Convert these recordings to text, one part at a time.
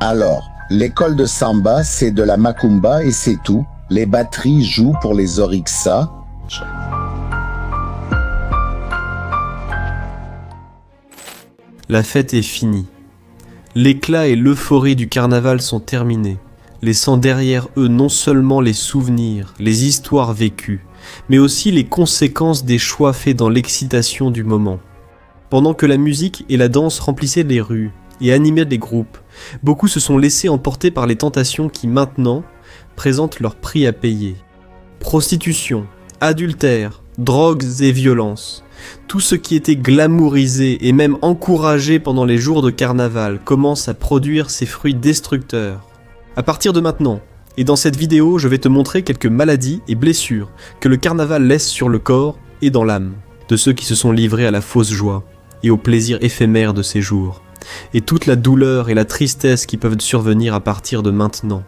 Alors, l'école de Samba, c'est de la macumba et c'est tout. Les batteries jouent pour les Orixa. La fête est finie. L'éclat et l'euphorie du carnaval sont terminés, laissant derrière eux non seulement les souvenirs, les histoires vécues, mais aussi les conséquences des choix faits dans l'excitation du moment. Pendant que la musique et la danse remplissaient les rues et animaient les groupes, beaucoup se sont laissés emporter par les tentations qui maintenant présentent leur prix à payer. Prostitution, adultère, drogues et violences. Tout ce qui était glamourisé et même encouragé pendant les jours de carnaval commence à produire ses fruits destructeurs. À partir de maintenant, et dans cette vidéo, je vais te montrer quelques maladies et blessures que le carnaval laisse sur le corps et dans l'âme de ceux qui se sont livrés à la fausse joie et au plaisir éphémère de ces jours, et toute la douleur et la tristesse qui peuvent survenir à partir de maintenant.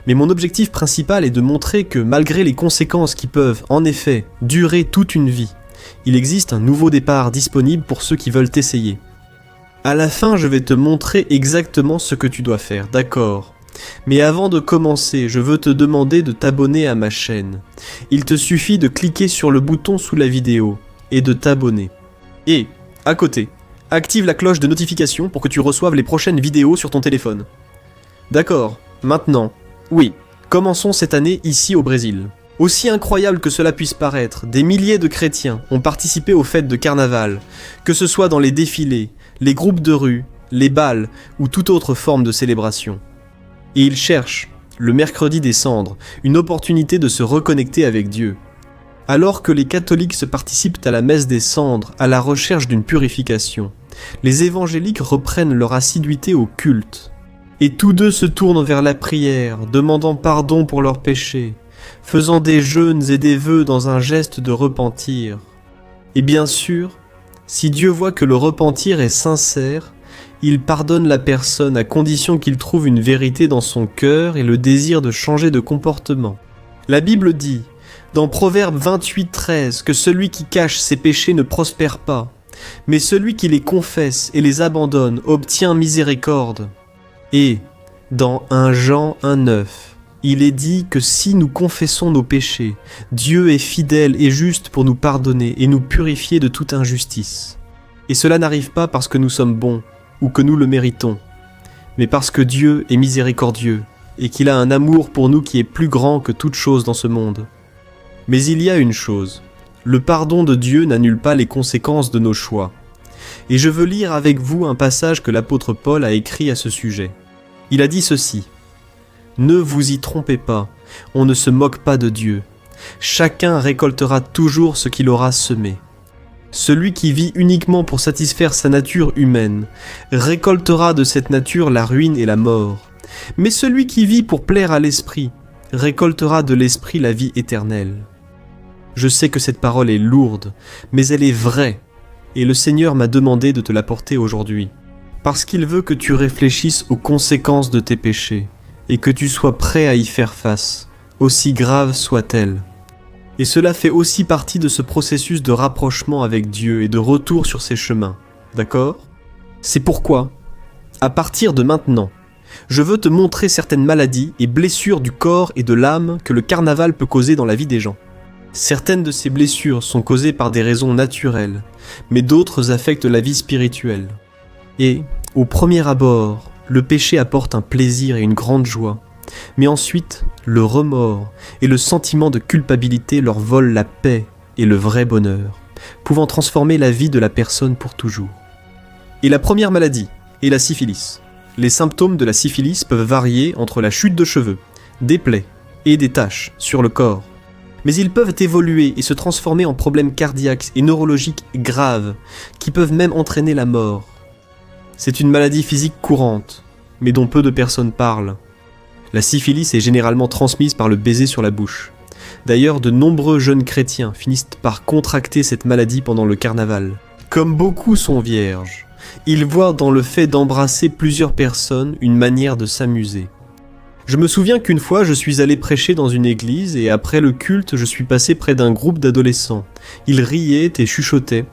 Mais mon objectif principal est de montrer que malgré les conséquences qui peuvent, en effet, durer toute une vie, il existe un nouveau départ disponible pour ceux qui veulent essayer. À la fin, je vais te montrer exactement ce que tu dois faire, d'accord ? Mais avant de commencer, je veux te demander de t'abonner à ma chaîne. Il te suffit de cliquer sur le bouton sous la vidéo et de t'abonner. Et, à côté, active la cloche de notification pour que tu reçoives les prochaines vidéos sur ton téléphone. D'accord, maintenant, oui, commençons cette année ici au Brésil. Aussi incroyable que cela puisse paraître, des milliers de chrétiens ont participé aux fêtes de carnaval, que ce soit dans les défilés, les groupes de rue, les bals ou toute autre forme de célébration. Et ils cherchent, le mercredi des cendres, une opportunité de se reconnecter avec Dieu. Alors que les catholiques se participent à la messe des cendres à la recherche d'une purification, les évangéliques reprennent leur assiduité au culte. Et tous deux se tournent vers la prière, demandant pardon pour leurs péchés, faisant des jeûnes et des vœux dans un geste de repentir. Et bien sûr, si Dieu voit que le repentir est sincère, il pardonne la personne à condition qu'il trouve une vérité dans son cœur et le désir de changer de comportement. La Bible dit, dans Proverbe 28:13, que celui qui cache ses péchés ne prospère pas, mais celui qui les confesse et les abandonne obtient miséricorde. Et, dans 1 Jean 1:9, il est dit que si nous confessons nos péchés, Dieu est fidèle et juste pour nous pardonner et nous purifier de toute injustice. Et cela n'arrive pas parce que nous sommes bons ou que nous le méritons, mais parce que Dieu est miséricordieux et qu'il a un amour pour nous qui est plus grand que toute chose dans ce monde. Mais il y a une chose, le pardon de Dieu n'annule pas les conséquences de nos choix. Et je veux lire avec vous un passage que l'apôtre Paul a écrit à ce sujet. Il a dit ceci. Ne vous y trompez pas, on ne se moque pas de Dieu. Chacun récoltera toujours ce qu'il aura semé. Celui qui vit uniquement pour satisfaire sa nature humaine récoltera de cette nature la ruine et la mort. Mais celui qui vit pour plaire à l'esprit récoltera de l'esprit la vie éternelle. Je sais que cette parole est lourde, mais elle est vraie, et le Seigneur m'a demandé de te la porter aujourd'hui, parce qu'il veut que tu réfléchisses aux conséquences de tes péchés, et que tu sois prêt à y faire face, aussi graves soient-elles. Et cela fait aussi partie de ce processus de rapprochement avec Dieu et de retour sur ses chemins, d'accord ? C'est pourquoi, à partir de maintenant, je veux te montrer certaines maladies et blessures du corps et de l'âme que le carnaval peut causer dans la vie des gens. Certaines de ces blessures sont causées par des raisons naturelles, mais d'autres affectent la vie spirituelle. Et, au premier abord, le péché apporte un plaisir et une grande joie, mais ensuite, le remords et le sentiment de culpabilité leur volent la paix et le vrai bonheur, pouvant transformer la vie de la personne pour toujours. Et la première maladie est la syphilis. Les symptômes de la syphilis peuvent varier entre la chute de cheveux, des plaies et des taches sur le corps. Mais ils peuvent évoluer et se transformer en problèmes cardiaques et neurologiques graves, qui peuvent même entraîner la mort. C'est une maladie physique courante, mais dont peu de personnes parlent. La syphilis est généralement transmise par le baiser sur la bouche. D'ailleurs, de nombreux jeunes chrétiens finissent par contracter cette maladie pendant le carnaval. Comme beaucoup sont vierges, ils voient dans le fait d'embrasser plusieurs personnes une manière de s'amuser. Je me souviens qu'une fois, je suis allé prêcher dans une église et après le culte, je suis passé près d'un groupe d'adolescents. Ils riaient et chuchotaient.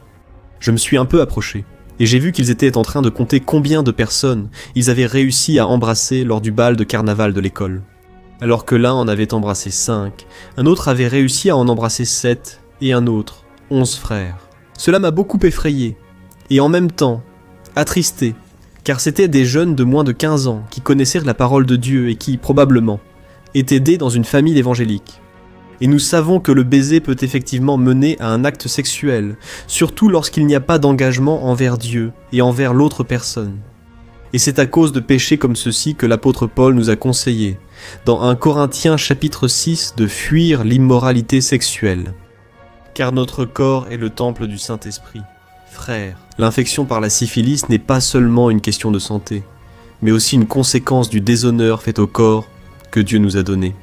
Je me suis un peu approché. Et j'ai vu qu'ils étaient en train de compter combien de personnes ils avaient réussi à embrasser lors du bal de carnaval de l'école. Alors que l'un en avait embrassé 5, un autre avait réussi à en embrasser 7, et un autre 11 frères. Cela m'a beaucoup effrayé, et en même temps, attristé, car c'étaient des jeunes de moins de 15 ans qui connaissaient la parole de Dieu et qui, probablement, étaient nés dans une famille évangélique. Et nous savons que le baiser peut effectivement mener à un acte sexuel, surtout lorsqu'il n'y a pas d'engagement envers Dieu et envers l'autre personne. Et c'est à cause de péchés comme ceux-ci que l'apôtre Paul nous a conseillé, dans 1 Corinthiens chapitre 6, de fuir l'immoralité sexuelle. Car notre corps est le temple du Saint-Esprit. Frères, l'infection par la syphilis n'est pas seulement une question de santé, mais aussi une conséquence du déshonneur fait au corps que Dieu nous a donné.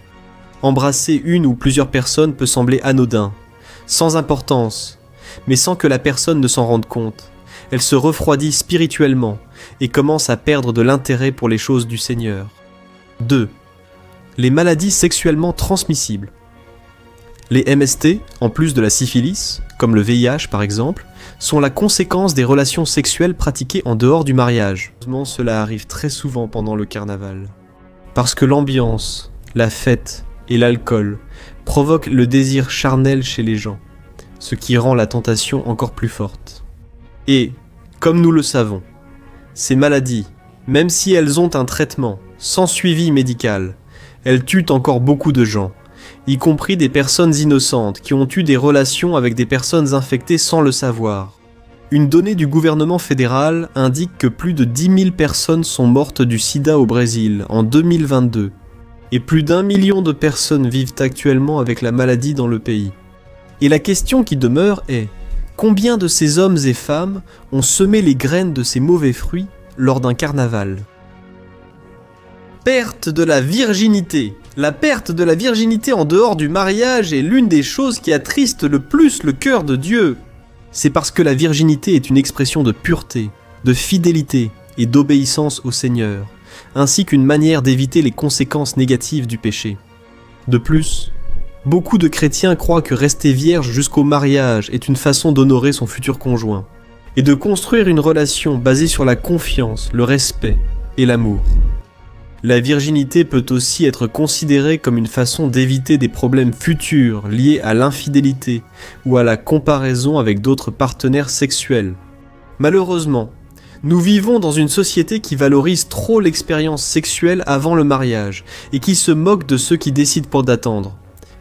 Embrasser une ou plusieurs personnes peut sembler anodin, sans importance, mais sans que la personne ne s'en rende compte. Elle se refroidit spirituellement et commence à perdre de l'intérêt pour les choses du Seigneur. 2. Les maladies sexuellement transmissibles. Les MST, en plus de la syphilis, comme le VIH par exemple, sont la conséquence des relations sexuelles pratiquées en dehors du mariage. Cela arrive très souvent pendant le carnaval. Parce que l'ambiance, la fête et l'alcool provoquent le désir charnel chez les gens, ce qui rend la tentation encore plus forte. Et, comme nous le savons, ces maladies, même si elles ont un traitement sans suivi médical, elles tuent encore beaucoup de gens, y compris des personnes innocentes qui ont eu des relations avec des personnes infectées sans le savoir. Une donnée du gouvernement fédéral indique que plus de 10 000 personnes sont mortes du sida au Brésil en 2022, et plus d'1 million de personnes vivent actuellement avec la maladie dans le pays. Et la question qui demeure est: combien de ces hommes et femmes ont semé les graines de ces mauvais fruits lors d'un carnaval? Perte de la virginité. La perte de la virginité en dehors du mariage est l'une des choses qui attristent le plus le cœur de Dieu. C'est parce que la virginité est une expression de pureté, de fidélité et d'obéissance au Seigneur, ainsi qu'une manière d'éviter les conséquences négatives du péché. De plus, beaucoup de chrétiens croient que rester vierge jusqu'au mariage est une façon d'honorer son futur conjoint, et de construire une relation basée sur la confiance, le respect et l'amour. La virginité peut aussi être considérée comme une façon d'éviter des problèmes futurs liés à l'infidélité ou à la comparaison avec d'autres partenaires sexuels. Malheureusement, nous vivons dans une société qui valorise trop l'expérience sexuelle avant le mariage et qui se moque de ceux qui décident pour d'attendre.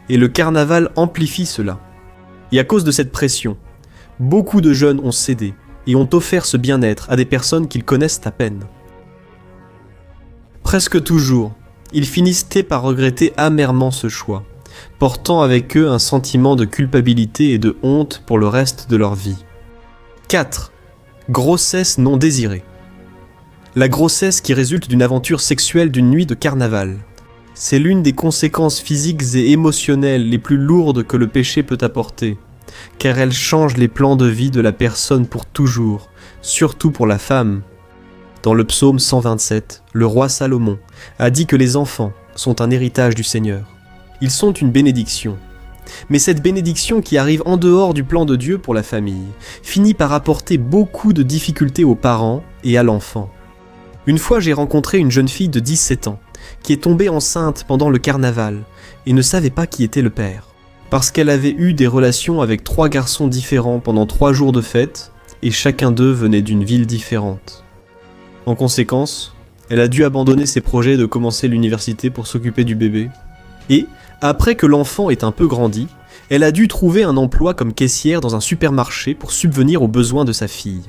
Et le carnaval amplifie cela. Et à cause de cette pression, beaucoup de jeunes ont cédé et ont offert ce bien-être à des personnes qu'ils connaissent à peine. Presque toujours, ils finissaient par regretter amèrement ce choix, portant avec eux un sentiment de culpabilité et de honte pour le reste de leur vie. 4. Grossesse non désirée. La grossesse qui résulte d'une aventure sexuelle d'une nuit de carnaval. C'est l'une des conséquences physiques et émotionnelles les plus lourdes que le péché peut apporter, car elle change les plans de vie de la personne pour toujours, surtout pour la femme. Dans le psaume 127, le roi Salomon a dit que les enfants sont un héritage du Seigneur. Ils sont une bénédiction. Mais cette bénédiction qui arrive en dehors du plan de Dieu pour la famille finit par apporter beaucoup de difficultés aux parents et à l'enfant. Une fois, j'ai rencontré une jeune fille de 17 ans qui est tombée enceinte pendant le carnaval et ne savait pas qui était le père. Parce qu'elle avait eu des relations avec 3 garçons différents pendant 3 jours de fête et chacun d'eux venait d'une ville différente. En conséquence, elle a dû abandonner ses projets de commencer l'université pour s'occuper du bébé. Et, après que l'enfant ait un peu grandi, elle a dû trouver un emploi comme caissière dans un supermarché pour subvenir aux besoins de sa fille.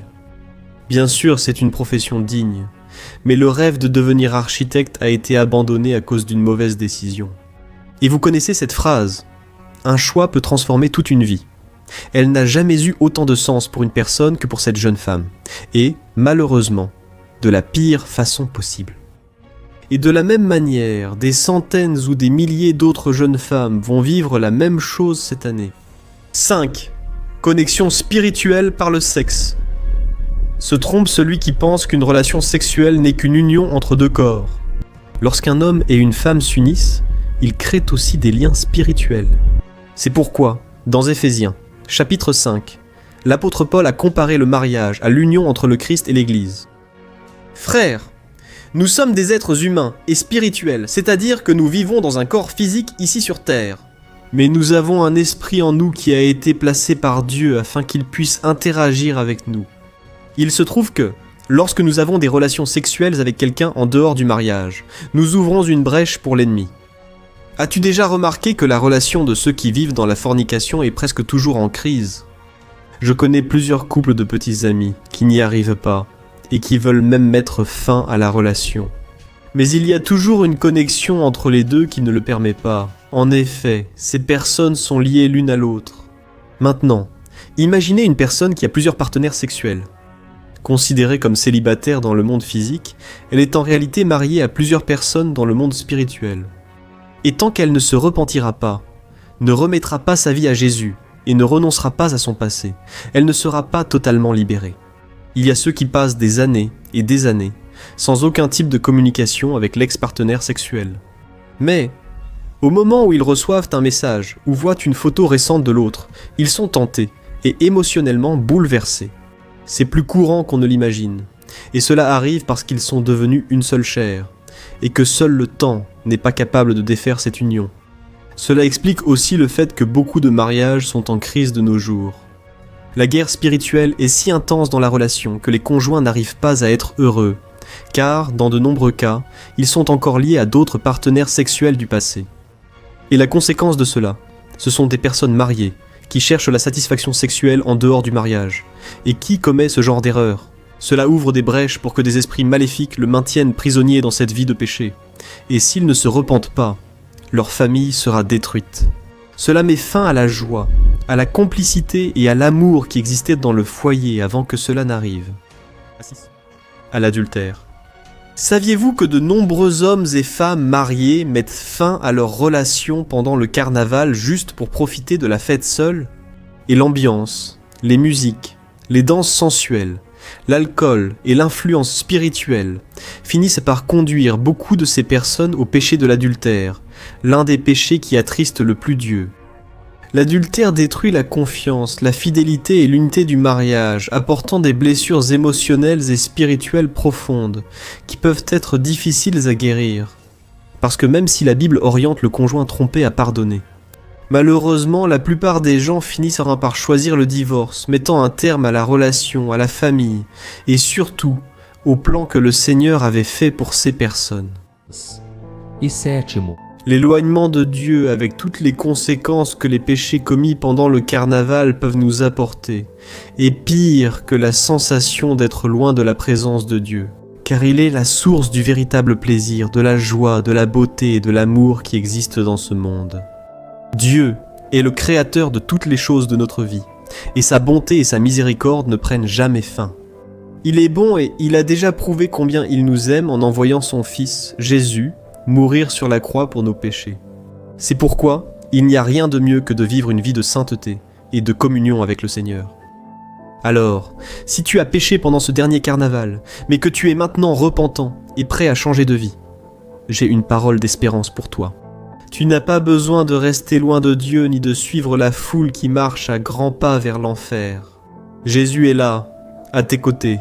Bien sûr, c'est une profession digne, mais le rêve de devenir architecte a été abandonné à cause d'une mauvaise décision. Et vous connaissez cette phrase : un choix peut transformer toute une vie. Elle n'a jamais eu autant de sens pour une personne que pour cette jeune femme. Et, malheureusement, de la pire façon possible. Et de la même manière, des centaines ou des milliers d'autres jeunes femmes vont vivre la même chose cette année. 5. Connexion spirituelle par le sexe. Se trompe celui qui pense qu'une relation sexuelle n'est qu'une union entre 2 corps. Lorsqu'un homme et une femme s'unissent, ils créent aussi des liens spirituels. C'est pourquoi, dans Éphésiens, chapitre 5, l'apôtre Paul a comparé le mariage à l'union entre le Christ et l'Église. Frères, nous sommes des êtres humains et spirituels, c'est-à-dire que nous vivons dans un corps physique ici sur terre. Mais nous avons un esprit en nous qui a été placé par Dieu afin qu'il puisse interagir avec nous. Il se trouve que, lorsque nous avons des relations sexuelles avec quelqu'un en dehors du mariage, nous ouvrons une brèche pour l'ennemi. As-tu déjà remarqué que la relation de ceux qui vivent dans la fornication est presque toujours en crise ? Je connais plusieurs couples de petits amis qui n'y arrivent pas et qui veulent même mettre fin à la relation. Mais il y a toujours une connexion entre les deux qui ne le permet pas. En effet, ces personnes sont liées l'une à l'autre. Maintenant, imaginez une personne qui a plusieurs partenaires sexuels. Considérée comme célibataire dans le monde physique, elle est en réalité mariée à plusieurs personnes dans le monde spirituel. Et tant qu'elle ne se repentira pas, ne remettra pas sa vie à Jésus et ne renoncera pas à son passé, elle ne sera pas totalement libérée. Il y a ceux qui passent des années et des années sans aucun type de communication avec l'ex-partenaire sexuel. Mais, au moment où ils reçoivent un message ou voient une photo récente de l'autre, ils sont tentés et émotionnellement bouleversés. C'est plus courant qu'on ne l'imagine, et cela arrive parce qu'ils sont devenus une seule chair, et que seul le temps n'est pas capable de défaire cette union. Cela explique aussi le fait que beaucoup de mariages sont en crise de nos jours. La guerre spirituelle est si intense dans la relation que les conjoints n'arrivent pas à être heureux, car, dans de nombreux cas, ils sont encore liés à d'autres partenaires sexuels du passé. Et la conséquence de cela, ce sont des personnes mariées, qui cherchent la satisfaction sexuelle en dehors du mariage. Et qui commet ce genre d'erreur ? Cela ouvre des brèches pour que des esprits maléfiques le maintiennent prisonnier dans cette vie de péché. Et s'ils ne se repentent pas, leur famille sera détruite. Cela met fin à la joie, à la complicité et à l'amour qui existaient dans le foyer avant que cela n'arrive. À l'adultère. Saviez-vous que de nombreux hommes et femmes mariés mettent fin à leur relation pendant le carnaval juste pour profiter de la fête seule ? Et l'ambiance, les musiques, les danses sensuelles, l'alcool et l'influence spirituelle finissent par conduire beaucoup de ces personnes au péché de l'adultère, l'un des péchés qui attristent le plus Dieu. L'adultère détruit la confiance, la fidélité et l'unité du mariage, apportant des blessures émotionnelles et spirituelles profondes, qui peuvent être difficiles à guérir. Parce que même si la Bible oriente le conjoint trompé à pardonner, malheureusement, la plupart des gens finissent par choisir le divorce, mettant un terme à la relation, à la famille, et surtout, au plan que le Seigneur avait fait pour ces personnes. E sétimo, L'éloignement de Dieu avec toutes les conséquences que les péchés commis pendant le carnaval peuvent nous apporter, est pire que la sensation d'être loin de la présence de Dieu, car il est la source du véritable plaisir, de la joie, de la beauté et de l'amour qui existent dans ce monde. Dieu est le créateur de toutes les choses de notre vie, et sa bonté et sa miséricorde ne prennent jamais fin. Il est bon et il a déjà prouvé combien il nous aime en envoyant son Fils, Jésus, mourir sur la croix pour nos péchés. C'est pourquoi il n'y a rien de mieux que de vivre une vie de sainteté et de communion avec le Seigneur. Alors, si tu as péché pendant ce dernier carnaval, mais que tu es maintenant repentant et prêt à changer de vie, j'ai une parole d'espérance pour toi. Tu n'as pas besoin de rester loin de Dieu ni de suivre la foule qui marche à grands pas vers l'enfer. Jésus est là, à tes côtés,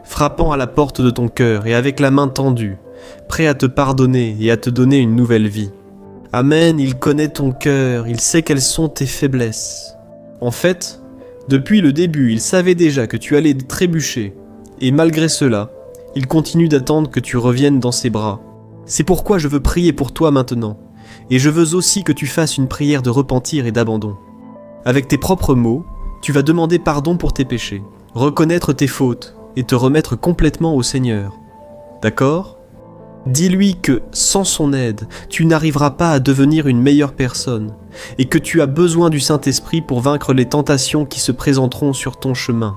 frappant à la porte de ton cœur et avec la main tendue, prêt à te pardonner et à te donner une nouvelle vie. Amen, il connaît ton cœur, il sait quelles sont tes faiblesses. En fait, depuis le début, il savait déjà que tu allais trébucher, et malgré cela, il continue d'attendre que tu reviennes dans ses bras. C'est pourquoi je veux prier pour toi maintenant, et je veux aussi que tu fasses une prière de repentir et d'abandon. Avec tes propres mots, tu vas demander pardon pour tes péchés, reconnaître tes fautes, et te remettre complètement au Seigneur. D'accord ? Dis-lui que, sans son aide, tu n'arriveras pas à devenir une meilleure personne, et que tu as besoin du Saint-Esprit pour vaincre les tentations qui se présenteront sur ton chemin.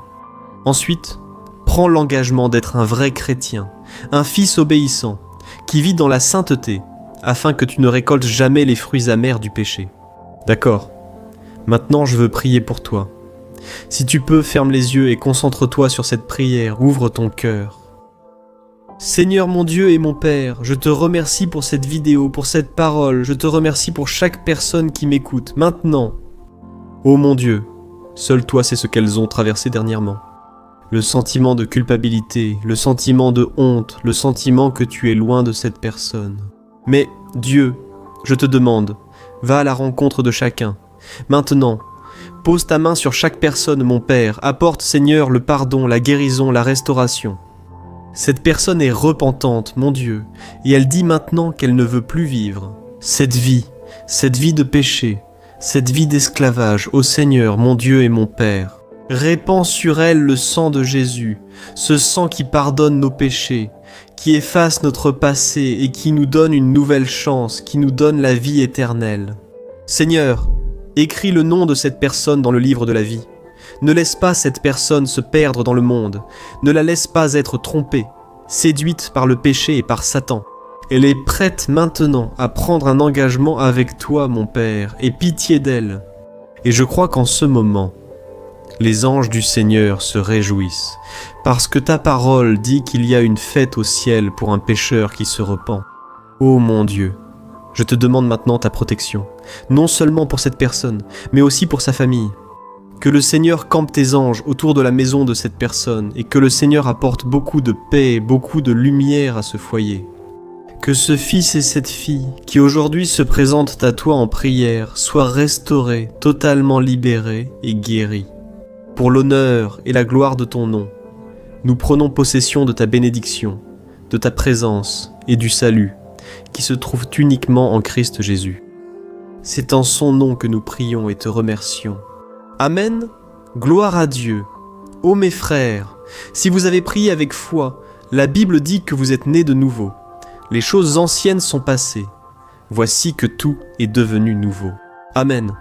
Ensuite, prends l'engagement d'être un vrai chrétien, un fils obéissant, qui vit dans la sainteté, afin que tu ne récoltes jamais les fruits amers du péché. D'accord ? Maintenant, je veux prier pour toi. Si tu peux, ferme les yeux et concentre-toi sur cette prière, ouvre ton cœur. Seigneur mon Dieu et mon Père, je te remercie pour cette vidéo, pour cette parole, je te remercie pour chaque personne qui m'écoute, maintenant. Ô mon Dieu, Seul toi sais ce qu'elles ont traversé dernièrement. Le sentiment de culpabilité, le sentiment de honte, le sentiment que tu es loin de cette personne. Mais, Dieu, je te demande, va à la rencontre de chacun. Maintenant, pose ta main sur chaque personne, mon Père, apporte, Seigneur, le pardon, la guérison, la restauration. Cette personne est repentante, mon Dieu, et elle dit maintenant qu'elle ne veut plus vivre. Cette vie de péché, cette vie d'esclavage, ô Seigneur, mon Dieu et mon Père. Répands sur elle le sang de Jésus, ce sang qui pardonne nos péchés, qui efface notre passé et qui nous donne une nouvelle chance, qui nous donne la vie éternelle. Seigneur, écris le nom de cette personne dans le livre de la vie. Ne laisse pas cette personne se perdre dans le monde, ne la laisse pas être trompée, séduite par le péché et par Satan. Elle est prête maintenant à prendre un engagement avec toi, mon Père, et pitié d'elle. Et je crois qu'en ce moment, les anges du Seigneur se réjouissent, parce que ta parole dit qu'il y a une fête au ciel pour un pécheur qui se repent. Ô mon Dieu, je te demande maintenant ta protection, non seulement pour cette personne, mais aussi pour sa famille. Que le Seigneur campe tes anges autour de la maison de cette personne, et que le Seigneur apporte beaucoup de paix, beaucoup de lumière à ce foyer. Que ce fils et cette fille, qui aujourd'hui se présentent à toi en prière, soient restaurés, totalement libérés et guéris. Pour l'honneur et la gloire de ton nom, nous prenons possession de ta bénédiction, de ta présence et du salut, qui se trouvent uniquement en Christ Jésus. C'est en son nom que nous prions et te remercions. Amen. Gloire à Dieu. Ô mes frères, si vous avez prié avec foi, la Bible dit que vous êtes nés de nouveau. Les choses anciennes sont passées. Voici que tout est devenu nouveau. Amen.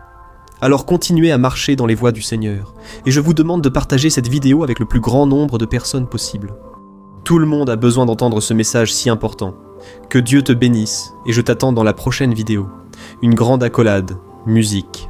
Alors continuez à marcher dans les voies du Seigneur, et je vous demande de partager cette vidéo avec le plus grand nombre de personnes possible. Tout le monde a besoin d'entendre ce message si important. Que Dieu te bénisse, et je t'attends dans la prochaine vidéo. Une grande accolade, musique,